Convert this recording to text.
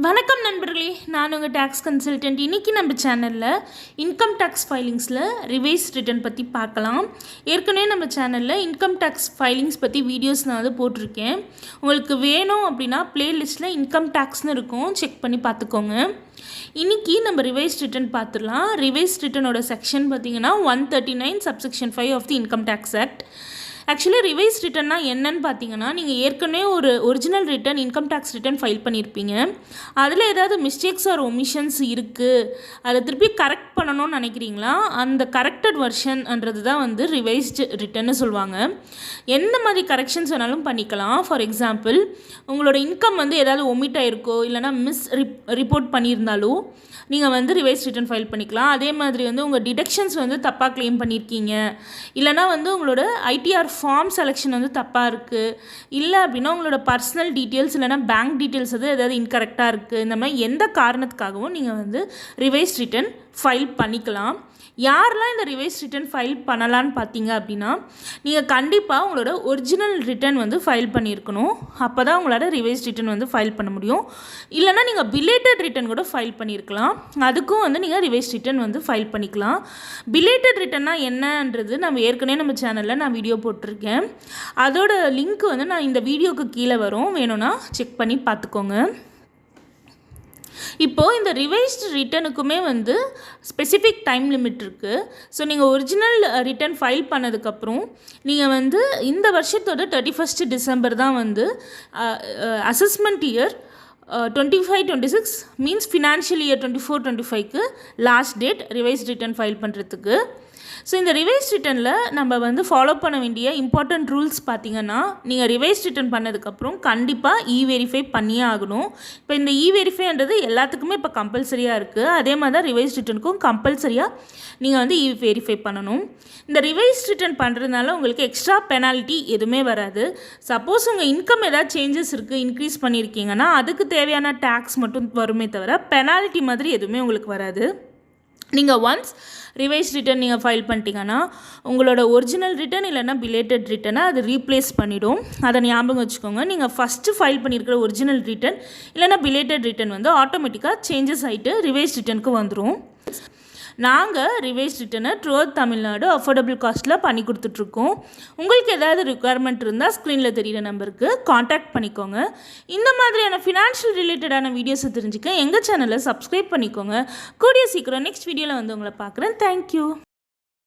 வணக்கம் நண்பர்களே, நான் உங்கள் டேக்ஸ் கன்சல்டன்ட். இன்றைக்கி நம்ம சேனலில் இன்கம் டேக்ஸ் ஃபைலிங்ஸில் ரிவைஸ் ரிட்டர்ன் பற்றி பார்க்கலாம். ஏற்கனவே நம்ம சேனலில் இன்கம் டேக்ஸ் ஃபைலிங்ஸ் பற்றி வீடியோஸ் நான் போட்டிருக்கேன். உங்களுக்கு வேணும் அப்படின்னா ப்ளேலிஸ்ட்டில் இன்கம் டேக்ஸ்னு இருக்கும், செக் பண்ணி பார்த்துக்கோங்க. இன்றைக்கி நம்ம ரிவைஸ் ரிட்டர்ன் பார்த்துடலாம். ரிவைஸ் ரிட்டர்னோட செக்ஷன் பார்த்திங்கன்னா 139 subsection 5 of the income tax act. Actually revise ரிட்டர்னா என்னன்னு பார்த்தீங்கன்னா, நீங்கள் ஏற்கனவே ஒரு original return income tax return file பண்ணியிருப்பீங்க. அதில் ஏதாவது மிஸ்டேக்ஸ் ஆர் ஒமிஷன்ஸ் இருக்குது, அதை திருப்பி கரெக்ட் பண்ணணும்னு நினைக்கிறீங்களா? அந்த கரெக்டட் வெர்ஷன்ன்றது தான் ரிவைஸ்டு ரிட்டர்ன்னு சொல்லுவாங்க. எந்த மாதிரி கரெக்ஷன்ஸ் வேணாலும் பண்ணிக்கலாம். ஃபார் எக்ஸாம்பிள், உங்களோட இன்கம் ஏதாவது ஒமிட் ஆகிருக்கோ இல்லைனா ரிப்போர்ட் பண்ணியிருந்தாலோ நீங்கள் ரிவைஸ் ரிட்டர்ன் ஃபைல் பண்ணிக்கலாம். அதே மாதிரி உங்கள் டிடக்ஷன்ஸ் தப்பாக க்ளைம் பண்ணியிருக்கீங்க, இல்லைனா உங்களோட ஐடிஆர் ஃபார்ம் செலெக்ஷன் தப்பாக இருக்குது, இல்லை அப்படின்னா உங்களோட பர்சனல் டீட்டெயில்ஸ் இல்லைனா பேங்க் டீட்டெயில்ஸ் ஏதாவது இன்கரெக்டாக இருக்குது, இந்த மாதிரி எந்த காரணத்துக்காகவும் நீங்கள் ரிவைஸ் ரிட்டர்ன் ஃபைல் பண்ணிக்கலாம். யாரெல்லாம் இந்த ரிவைஸ் ரிட்டர்ன் ஃபைல் பண்ணலான்னு பார்த்தீங்க அப்படின்னா, நீங்கள் கண்டிப்பாக உங்களோட ஒரிஜினல் ரிட்டர்ன் ஃபைல் பண்ணியிருக்கணும். அப்போ தான் உங்களோட ரிவைஸ் ரிட்டர்ன் ஃபைல் பண்ண முடியும். இல்லைனா நீங்கள் பிலேட்டட் ரிட்டர்ன் கூட ஃபைல் பண்ணியிருக்கலாம். அதுக்கும் நீங்கள் ரிவைஸ் ரிட்டர்ன் ஃபைல் பண்ணிக்கலாம். பிலேட்டட் ரிட்டர்னா என்னன்றது ஏற்கனவே நம்ம சேனலில் நான் வீடியோ போட்டிருக்கேன். அதோட லிங்க் நான் இந்த வீடியோக்கு கீழே வரும், வேணும்னா செக் பண்ணி பார்த்துக்கோங்க. இப்போது இந்த ரிவைஸ்டு ரிட்டனுக்குமே ஸ்பெசிஃபிக் டைம் லிமிட் இருக்குது. ஸோ நீங்கள் ஒரிஜினல் ரிட்டர்ன் ஃபைல் பண்ணதுக்கப்புறம் நீங்கள் இந்த வருஷத்தோட 31 டிசம்பர் தான் assessment year 25-26 means financial year 24-25க்கு last date revise return file பண்ணுறதுக்கு. ஸோ இந்த ரிவைஸ் ரிட்டர்னில் நம்ம ஃபாலோ பண்ண வேண்டிய இம்பார்ட்டண்ட் ரூல்ஸ் பார்த்திங்கன்னா, நீங்கள் ரிவைஸ் ரிட்டர்ன் பண்ணதுக்கப்புறம் கண்டிப்பாக வெரிஃபை பண்ணியே ஆகணும். இப்போ இந்த வெரிஃபைன்றது எல்லாத்துக்குமே இப்போ கம்பல்சரியாக இருக்குது. அதே மாதிரி தான் ரிவைஸ் ரிட்டர்னுக்கும் கம்பல்சரியாக நீங்கள் வெரிஃபை பண்ணணும். இந்த ரிவைஸ் ரிட்டர்ன் பண்ணுறதுனால உங்களுக்கு எக்ஸ்ட்ரா பெனால்ட்டி எதுவுமே வராது. சப்போஸ் உங்கள் இன்கம் ஏதாவது சேஞ்சஸ் இருக்குது, இன்க்ரீஸ் பண்ணியிருக்கீங்கன்னா அதுக்கு தேவையான டேக்ஸ் மட்டும் வருமே தவிர பெனால்ட்டி மாதிரி எதுவுமே உங்களுக்கு வராது. நீங்கள் ஒன்ஸ் ரிவைஸ் ரிட்டர்ன் நீங்கள் ஃபைல் பண்ணிட்டீங்கன்னா உங்களோட ஒரிஜினல் ரிட்டர்ன் இல்லைனா பிலேட்டட் ரிட்டனை அது ரீப்ளேஸ் பண்ணிவிடும். அதை ஞாபகம் வச்சுக்கோங்க. நீங்கள் ஃபஸ்ட்டு ஃபைல் பண்ணியிருக்கிற ஒரிஜினல் ரிட்டர்ன் இல்லைனா பிலேட்டட் ரிட்டர்ன் ஆட்டோமேட்டிக்காக சேஞ்சஸ் ஆகிட்டு ரிவைஸ் ரிட்டனுக்கு வந்துடும். நாங்கள் ரிவைஸ் ரிட்டனை த்ரூஅவுட் தமிழ்நாடு அஃபோர்டபுள் காஸ்ட்டில் பண்ணி கொடுத்துட்ருக்கோம். உங்களுக்கு ஏதாவது ரிக்குவயர்மெண்ட் இருந்தால் ஸ்க்ரீனில் தெரிகிற நம்பருக்கு காண்டாக்ட் பண்ணிக்கோங்க. இந்த மாதிரியான ஃபினான்ஷியல் ரிலேட்டடான வீடியோஸை தெரிஞ்சுக்க எங்கள் சேனலை சப்ஸ்கிரைப் பண்ணிக்கோங்க. கூடிய சீக்கிரம் நெக்ஸ்ட் வீடியோவில் உங்களை பார்க்குறேன். தேங்க்யூ.